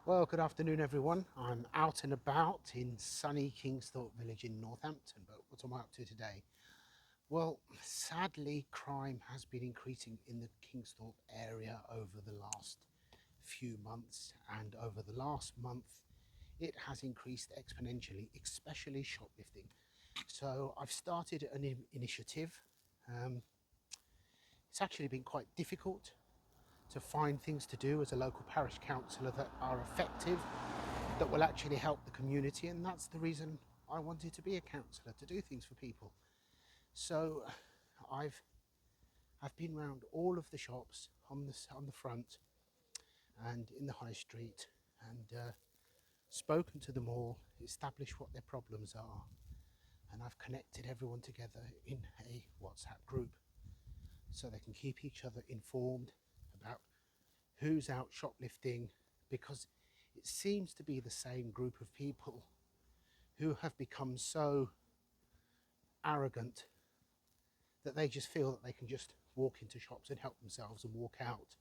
Well, good afternoon, everyone. I'm out and about in sunny Kingsthorpe village in Northampton, but what am I up to today? Well, sadly, crime has been increasing in the Kingsthorpe area over the last few months, and over the last month, it has increased exponentially, especially shoplifting. So I've started an initiative. Um, it's actually been quite difficult to find things to do as a local parish councillor that are effective, that will actually help the community, and that's the reason I wanted to be a councillor, to do things for people. So I've I've been round all of the shops on the front and in the high street, and spoken to them all, established what their problems are, and I've connected everyone together in a WhatsApp group so they can keep each other informed about who's out shoplifting, because it seems to be the same group of people who have become so arrogant that they just feel that they can just walk into shops and help themselves and walk out.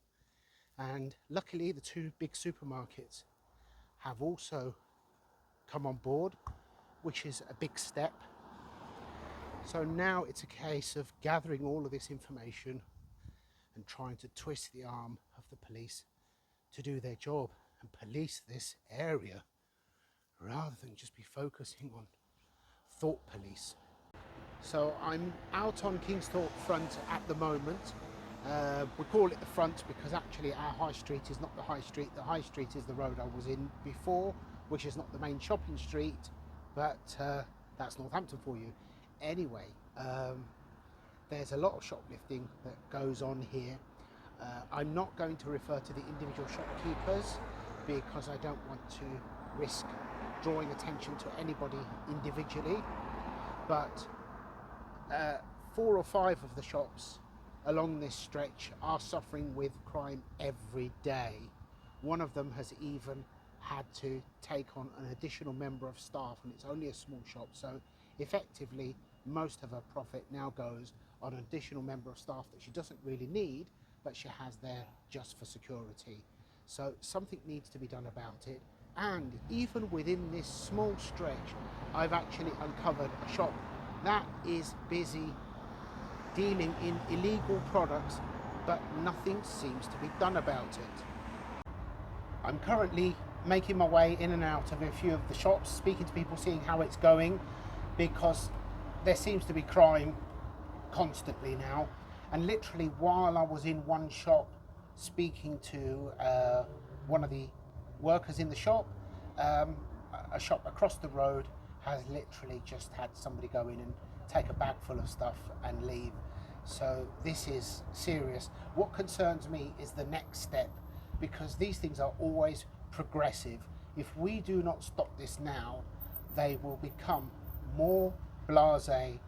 And luckily, the two big supermarkets have also come on board, which is a big step. So now it's a case of gathering all of this information and trying to twist the arm of the police to do their job and police this area rather than just be focusing on thought police. So I'm out on Kingsthorpe front at the moment. We call it the front because actually our high street is not the high street. The high street is the road I was in before, which is not the main shopping street, but that's Northampton for you. Anyway, there's a lot of shoplifting that goes on here. I'm not going to refer to the individual shopkeepers because I don't want to risk drawing attention to anybody individually, but 4 or 5 of the shops along this stretch are suffering with crime every day. One of them has even had to take on an additional member of staff, and it's only a small shop, so effectively most of her profit now goes on an additional member of staff that she doesn't really need, but she has there just for security. So something needs to be done about it. And even within this small stretch, I've actually uncovered a shop that is busy dealing in illegal products, but nothing seems to be done about it. I'm currently making my way in and out of a few of the shops, speaking to people, seeing how it's going, because there seems to be crime constantly now. And literally, while I was in one shop speaking to one of the workers in the shop, a shop across the road has literally just had somebody go in and take a bag full of stuff and leave. So this is serious. What concerns me is the next step, because these things are always progressive. If we do not stop this now, they will become more blasé,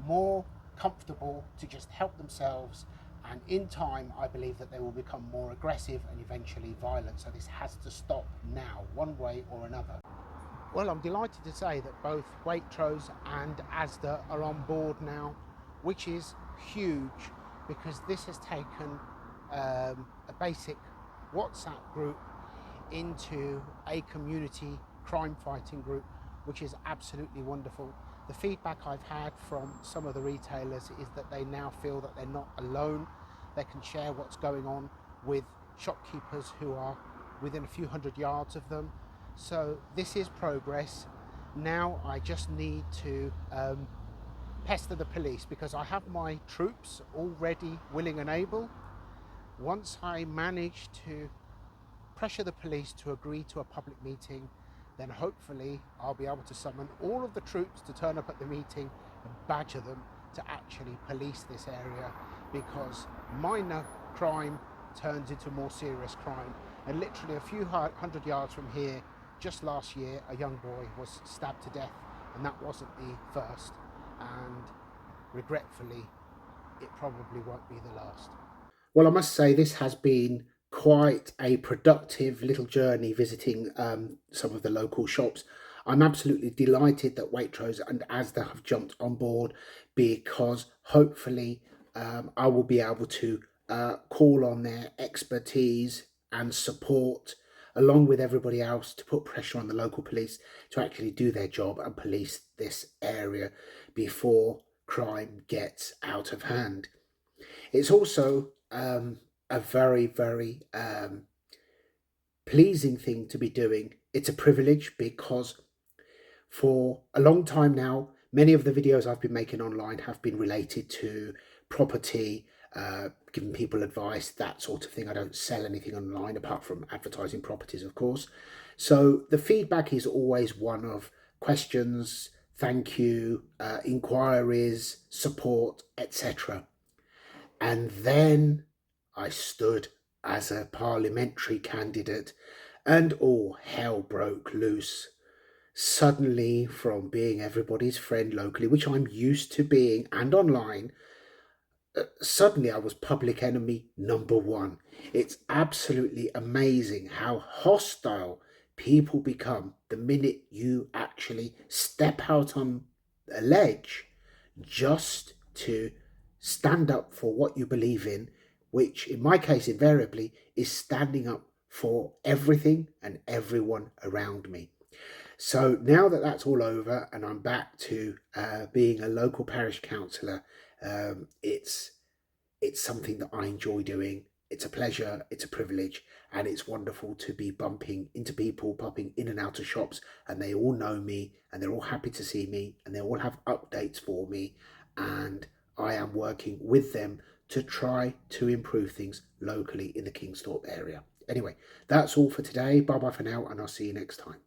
more comfortable to just help themselves, and in time I believe that they will become more aggressive and eventually violent. So this has to stop now, one way or another. Well, I'm delighted to say that both Waitrose and Asda are on board now, which is huge, because this has taken a basic WhatsApp group into a community crime fighting group, which is absolutely wonderful. The feedback I've had from some of the retailers is that they now feel that they're not alone. They can share what's going on with shopkeepers who are within a few hundred yards of them. So this is progress. Now I just need to pester the police, because I have my troops already willing and able. Once I manage to pressure the police to agree to a public meeting, then hopefully I'll be able to summon all of the troops to turn up at the meeting and badger them to actually police this area, because minor crime turns into more serious crime. And literally a few hundred yards from here, just last year, a young boy was stabbed to death, and that wasn't the first, and regretfully it probably won't be the last. Well, I must say this has been quite a productive little journey visiting some of the local shops. I'm absolutely delighted that Waitrose and Asda have jumped on board, because hopefully I will be able to call on their expertise and support along with everybody else, to put pressure on the local police to actually do their job and police this area before crime gets out of hand. It's also a very, very pleasing thing to be doing. It's a privilege because for a long time now, many of the videos I've been making online have been related to property, giving people advice, that sort of thing. I don't sell anything online apart from advertising properties, of course. So the feedback is always one of questions, thank you, inquiries, support, etc. And then I stood as a parliamentary candidate and all hell broke loose. Suddenly, from being everybody's friend locally, which I'm used to being, and online, suddenly I was public enemy number one. It's absolutely amazing how hostile people become the minute you actually step out on a ledge just to stand up for what you believe in, which in my case invariably is standing up for everything and everyone around me. So now that that's all over and I'm back to being a local parish councillor, it's something that I enjoy doing. It's a pleasure, it's a privilege, and it's wonderful to be bumping into people, popping in and out of shops, and they all know me, and they're all happy to see me, and they all have updates for me, and I am working with them to try to improve things locally in the Kingsthorpe area. Anyway, that's all for today. Bye bye for now, and I'll see you next time.